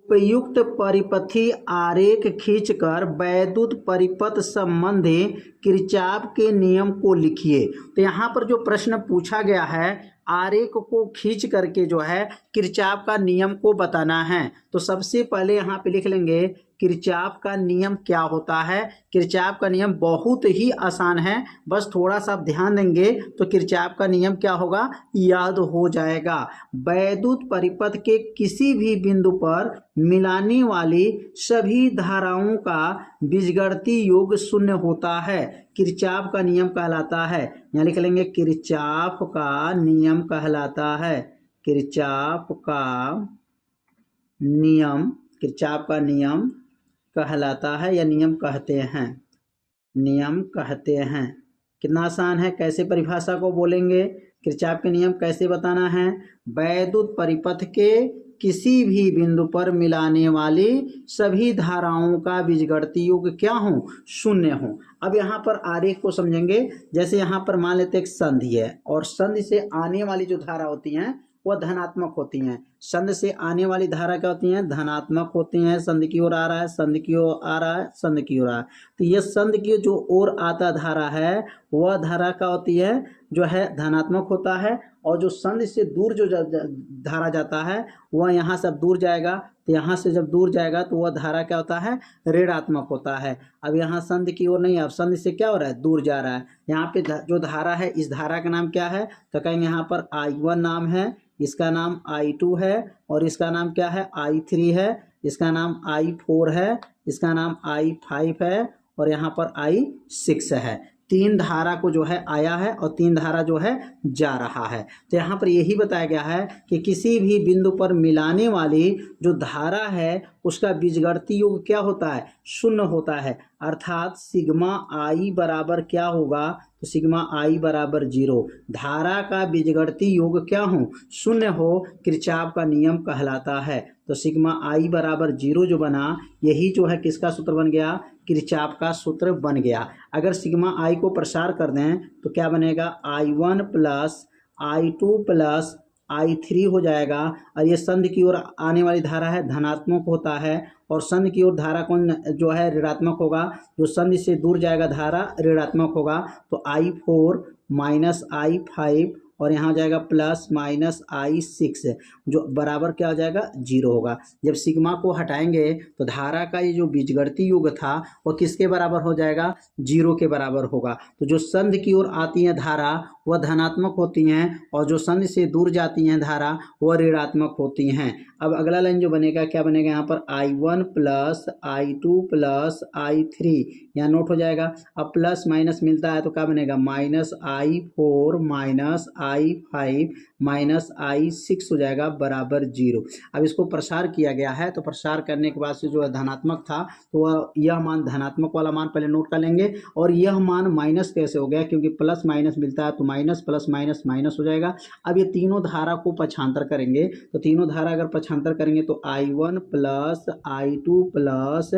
उपयुक्त परिपथी आरेख खींचकर वैद्युत परिपथ संबंधी किरचॉफ के नियम को लिखिए। तो यहाँ पर जो प्रश्न पूछा गया है, आरेख को खींच करके जो है किरचॉफ का नियम को बताना है। तो सबसे पहले यहाँ पे लिख लेंगे किरचॉफ का नियम क्या होता है। किरचॉफ का नियम बहुत ही आसान है, बस थोड़ा सा ध्यान देंगे तो किरचॉफ का नियम क्या होगा, याद हो जाएगा। वैद्युत परिपथ के किसी भी बिंदु पर मिलाने वाली सभी धाराओं का बीजगणितीय योग शून्य होता है, किरचॉफ का नियम कहलाता है। यहाँ लिख लेंगे किरचॉफ का नियम कहलाता है। किरचॉफ का नियम, किरचॉफ का नियम कहलाता है या नियम कहते हैं, नियम कहते हैं। कितना आसान है, कैसे परिभाषा को बोलेंगे, किरचॉफ के नियम कैसे बताना है। वैद्युत परिपथ के किसी भी बिंदु पर मिलाने वाली सभी धाराओं का बीजगणितीय योग क्या हो, शून्य हो। अब यहाँ पर आरेख को समझेंगे। जैसे यहाँ पर मान लेते एक संधि है और संधि से आने वाली जो धारा होती हैं वह धनात्मक होती हैं। संधि से आने वाली धारा क्या होती हैं, धनात्मक होती हैं। संधि की ओर आ रहा है, संधि की ओर आ रहा है, संधि की ओर आ रहा है। तो ये संधि की जो ओर आता धारा है वह धारा क्या होती है, जो है धनात्मक होता है। और जो संधि से दूर जो धारा जाता है वह यहाँ से दूर जाएगा, तो यहाँ से जब दूर जाएगा तो वह धारा क्या होता है, ऋणात्मक होता है। अब यहाँ संधि की ओर नहीं, अब संधि से क्या हो रहा है, दूर जा रहा है। यहाँ पे जो धारा है, इस धारा का नाम क्या है, तो कहेंगे यहाँ पर I1 नाम है, इसका नाम I2 है और इसका नाम क्या है, I3 है, इसका नाम I4 है, इसका नाम I5 है और यहाँ पर I6 है। तीन धारा को जो है आया है और तीन धारा जो है जा रहा है। तो यहाँ पर यही बताया गया है कि किसी भी बिंदु पर मिलाने वाली जो धारा है उसका बीजगणितीय योग क्या होता है, शून्य होता है। अर्थात सिग्मा आई बराबर क्या होगा, तो सिग्मा आई बराबर 0। धारा का बीजगणितीय योग क्या हो, शून्य हो, किरचॉफ का नियम कहलाता है। तो सिग्मा आई बराबर 0 जो बना, यही जो है किसका सूत्र बन गया, किरचॉफ का सूत्र बन गया। अगर सिग्मा आई को प्रसार कर दें तो क्या बनेगा, I1 plus I2 plus I3 हो जाएगा। और ये संधि की ओर आने वाली धारा है, धनात्मक होता है और संधि की ओर धारा कौन जो है ऋणात्मक होगा, जो संधि से दूर जाएगा धारा ऋणात्मक होगा। तो I4 माइनस I5 और यहाँ जाएगा प्लस माइनस I6 जो बराबर क्या हो जाएगा, 0 होगा। जब सिग्मा को हटाएंगे तो धारा का ये जो बीजगणितीय योग था वह किसके बराबर हो जाएगा, 0 के बराबर होगा। तो जो संधि की ओर आती है धारा वह धनात्मक होती हैं और जो संधि से दूर जाती हैं धारा वह ऋणात्मक होती हैं। अब अगला लाइन जो बनेगा, क्या बनेगा, यहाँ पर I1 plus I2 plus I3 यहाँ नोट हो जाएगा। अब प्लस माइनस मिलता है तो क्या बनेगा, minus I4 minus I5 minus I6 हो जाएगा बराबर 0। अब इसको प्रसार किया गया है तो प्रसार करने के बाद से जो है धनात्मक था तो वह यह मान धनात्मक वाला मान पहले नोट कर लेंगे। और यह मान माइनस कैसे हो गया, क्योंकि प्लस माइनस मिलता है तो माइनस प्लस माइनस माइनस हो जाएगा। अब ये तीनों धारा को पक्षांतर करेंगे तो तीनों धारा अगर पक्षांतर करेंगे तो I1 plus I2 plus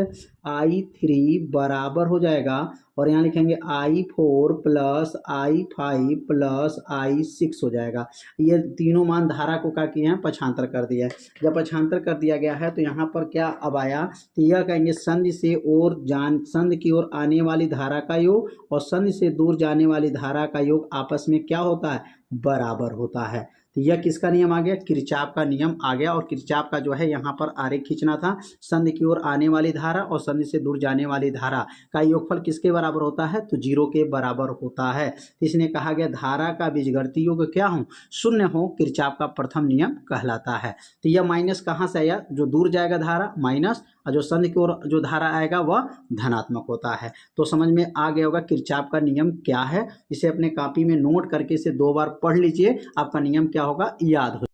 I3 बराबर हो जाएगा। और यहाँ लिखेंगे I4 plus I5 plus I6 हो जाएगा। ये तीनों मान धारा को क्या किए हैं, पक्षांतर कर दिया है। जब पक्षांतर कर दिया गया है तो यहाँ पर क्या अब आया, तो यह कहेंगे संधि से संधि की ओर आने वाली धारा का योग और संधि से दूर जाने वाली धारा का योग आपस में क्या होता है, बराबर होता है। तो यह किसका नियम आ गया, किरचॉफ का नियम आ गया। और किरचॉफ का जो है यहाँ पर आरेख खींचना था, संधि की ओर आने वाली धारा और संधि से दूर जाने वाली धारा का योगफल किसके बराबर होता है, तो 0 के बराबर होता है। तो इसने कहा गया धारा का बीजगणितीय योग क्या हो, शून्य हो, किरचॉफ का प्रथम नियम कहलाता है। तो यह माइनस कहाँ से आया, जो दूर जाएगा धारा माइनस और जो संधि की ओर जो धारा आएगा वह धनात्मक होता है। तो समझ में आ गया होगा किरचॉफ का नियम क्या है। इसे अपने कॉपी में नोट करके इसे 2 बार पढ़ लीजिए, आपका नियम क्या होगा याद हो।